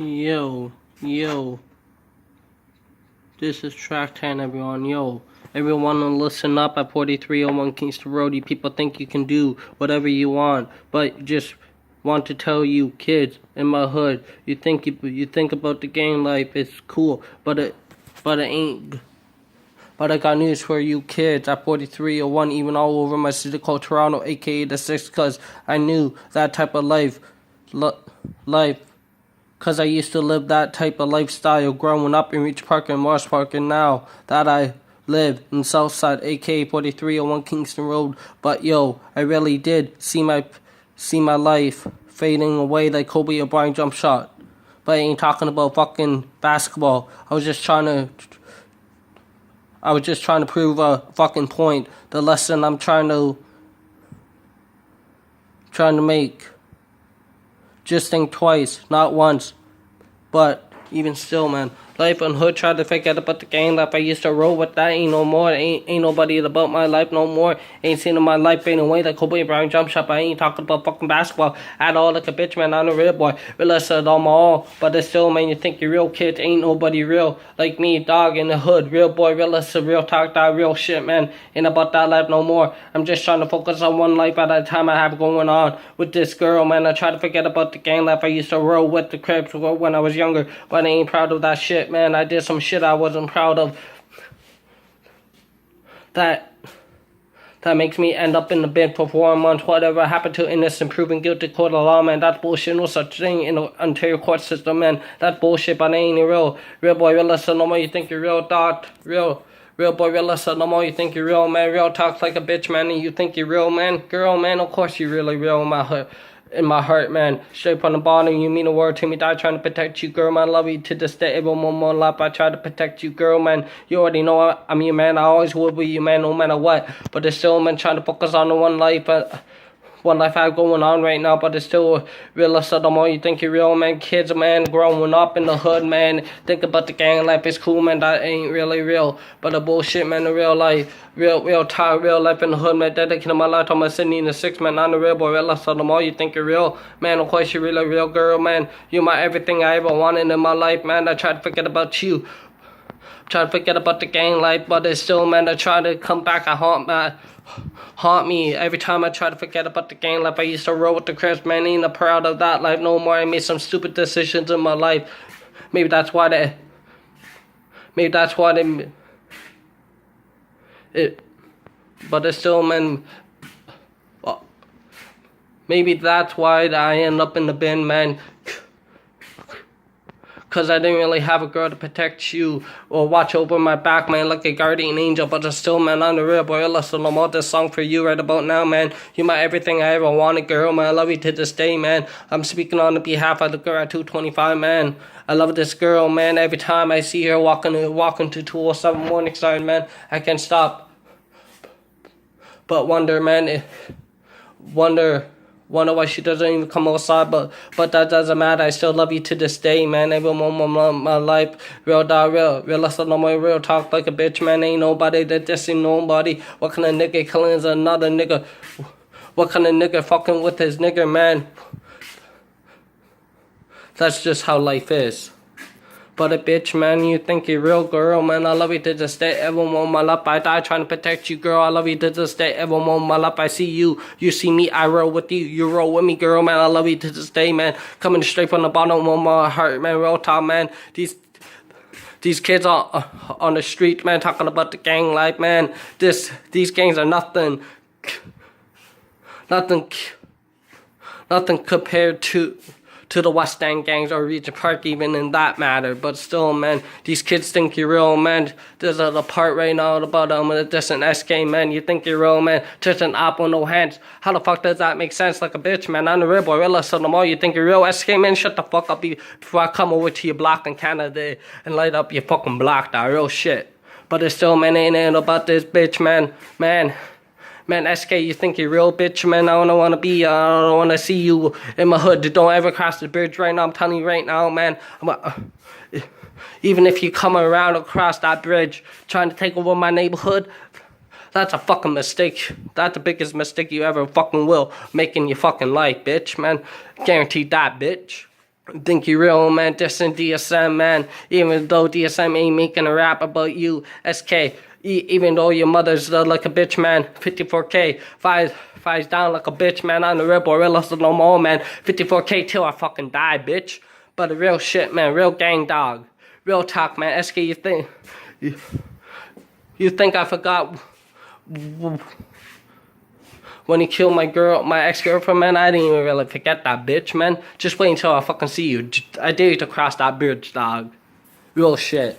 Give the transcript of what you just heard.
Yo, yo, this is Track 10, everyone. Yo, everyone listen up at 4301 Kingston Road. You people think you can do whatever you want, but just want to tell you kids in my hood, you think about the gang life, it's cool, but it ain't. But I got news for you kids at 4301, even all over my city called Toronto, aka the 6, cause I knew that type of life. Cause I used to live that type of lifestyle growing up in Reach Park and Mars Park, and now that I live in Southside, aka 4301 Kingston Road. But yo, I really did see my life fading away like Kobe Bryant jump shot. But I ain't talking about fucking basketball. I was just trying to prove a fucking point. The lesson I'm trying to make. Just think twice, not once. But even still, man, life on hood, tried to forget about the gang life I used to roll with. That ain't no more. Ain't nobody about my life no more. Ain't seen my life fading away like Kobe Bryant jump shot. I ain't talking about fucking basketball at all like a bitch, man. I'm a real boy. Realist of them all. But it's still, man, you think you're real kids. Ain't nobody real like me, dog, in the hood. Real boy, realist of real talk, that real shit, man. Ain't about that life no more. I'm just trying to focus on one life at a time I have going on with this girl, man. I try to forget about the gang life I used to roll with the Crips when I was younger. But I ain't proud of that shit, man. I did some shit I wasn't proud of. That makes me end up in the bin for 4 months. Whatever happened to innocent proven guilty court of law, man? That's bullshit. No such thing in the Ontario court system, man. That's bullshit, but I ain't real. Real boy, real listen, no more you think you're real, dog. Real boy, real listen, no more you think you're real, man. Real talks like a bitch, man, and you think you're real, man. Girl, man, of course you're really real in my heart, man. Straight from the bottom, you mean the word to me. Die trying to protect you, girl, man. Love you to this day. Every moment lap, I try to protect you, girl, man. You already know I'm your man. I always will be your man, no matter what. But it's still, man, trying to focus on the one life I have going on right now, but it's still real. The more you think you're real, man. Kids, man, growing up in the hood, man. Think about the gang life, it's cool, man. That ain't really real, but the bullshit, man. The real life, real time, real life in the hood, man. Dedicating my life to my city in the 6, man. I'm the real boy, real. The more you think you're real, man. Of course you're really real, girl, man. You're my everything I ever wanted in my life, man. I try to forget about you. Try to forget about the gang life, but it's still, man, I try to come back and haunt me every time I try to forget about the gang life I used to roll with the Crips, man. Ain't proud of that life no more. I made some stupid decisions in my life. Maybe that's why but it's still, man. Maybe that's why I end up in the bin, man. Cause I didn't really have a girl to protect you or watch over my back, man, like a guardian angel. But it's still, man, I'm the real boy. Listen, I'm on this song for you right about now, man. You're my everything I ever wanted, girl, man. I love you to this day, man. I'm speaking on the behalf of the girl at 225, man. I love this girl, man. Every time I see her walking to 207 Morningside, man, I can't stop but wonder, man. Wonder why she doesn't even come outside, but that doesn't matter. I still love you to this day, man. Every moment of my life, real dog, real listen no more real talk like a bitch, man. Ain't nobody that dissing nobody. What kind of nigga killing another nigga? What kind of nigga fucking with his nigga, man? That's just how life is. But a bitch, man, you think you're real, girl, man. I love you to this day, every moment of my life. I die trying to protect you, girl. I love you to this day, every moment of my life. I see you, you see me, I roll with you, you roll with me, girl, man. I love you to this day, man. Coming straight from the bottom of my heart, man. Real talk, man. These kids are on the street, man, talking about the gang life, man. These gangs are nothing compared to the West End gangs or Regent Park even in that matter. But still, man, these kids think you're real, man. There's a part right now about this an SK, man. You think you're real, man. Just an op with no hands. How the fuck does that make sense? Like a bitch, man. I'm the real boy, real. So the more you think you're real, SK, man, shut the fuck up before I come over to your block in Canada and light up your fucking block, that real shit. But it's still, man, ain't about this bitch, man. Man, SK, you think you're real, bitch, man? I don't want to see you in my hood. Don't ever cross the bridge right now. I'm telling you right now, man. Even if you come around across that bridge trying to take over my neighborhood, that's a fucking mistake. That's the biggest mistake you ever fucking will make in your fucking life, bitch, man. Guaranteed that, bitch. Think you real, man, dissing DSM, man. Even though DSM ain't making a rap about you, SK. Even though your mother's like a bitch, man. 54K, fives down like a bitch, man. On the real Borillas no more, man. 54K till I fucking die, bitch. But the real shit, man. Real gang dog. Real talk, man. SK, you think I forgot when he killed my ex-girlfriend, man? I didn't even really forget that bitch, man. Just wait until I fucking see you. I dare you to cross that bridge, dog. Real shit.